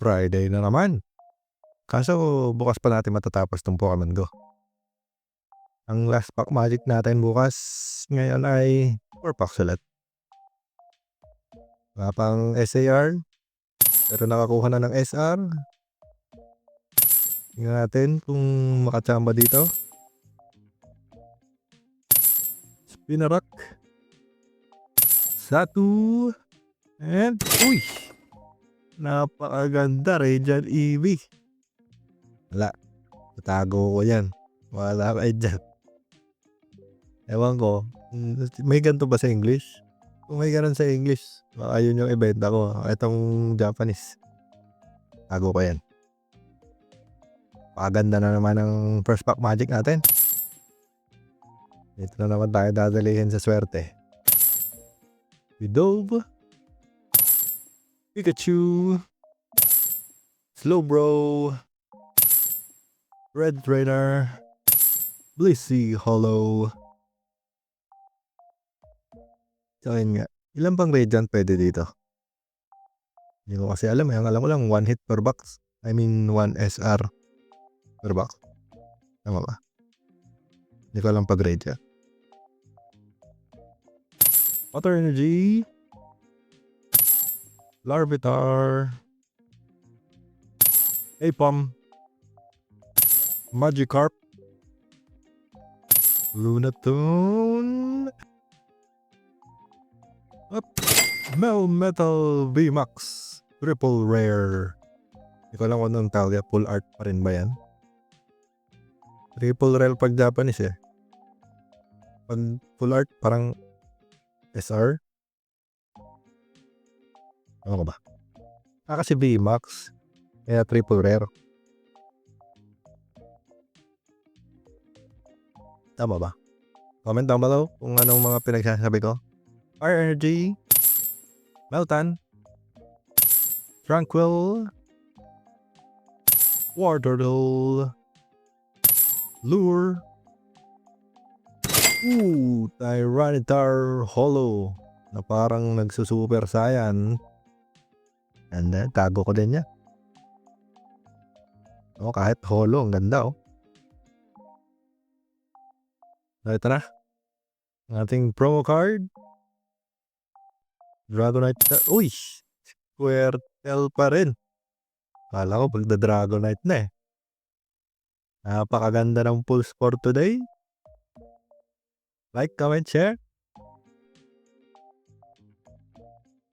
Friday na naman. Kaso bukas pa natin matatapos 'tong Pokemon Go. Ang last pack magic natin bukas ngayon ay 4 packs ulit. Wala pang SAR, pero nakakuha na ng SR. Tingnan natin kung makachamba dito. Spinarak, Satu, and uy! Napakaganda, Radiant Eevee. Wala, tatago ko yan. Wala kayo dyan. Ewan ko, may ganito ba sa English? Kung may ganun sa English, baka yun yung ibenta ko. Itong Japanese, tago ko yan. Pakaganda na naman ang first pack magic natin. Dito na naman tayo dadalihin sa swerte. Vidove, Pikachu, Slowbro, Red Trainer, Blissey Hollow. So yun nga, ilan pang Radiant pwede dito? Hindi ko kasi alam. Ang alam ko lang 1 hit per box. I mean 1 SR per box. Tama ba? Hindi ko alam pag Radiant. Water Energy, Larvitar, Apom, Magikarp, Lunatone, Melmetal VMAX, Triple Rare. Hindi ko alam kung anong tawag. Full art pa rin ba yan? Triple Rare pag Japanese eh. Pag full art parang SR? Ano ka ba? Kasi VMAX. Kaya triple rare. Tama ba? Comment down below kung anong mga pinagsasabi ko. Fire Energy, Meltan, Tranquil, War Turtle, Lure, Tyranitar Hollow na parang nagsusuper saiyan. And then, tago ko din niya. Kahit hollow, ang ganda So, ito na. Ang ating promo card. Dragonite. Uy! Squirtle pa rin. Kala ko pagda Dragonite na eh. Napakaganda ng pulls for today. Like, comment, share.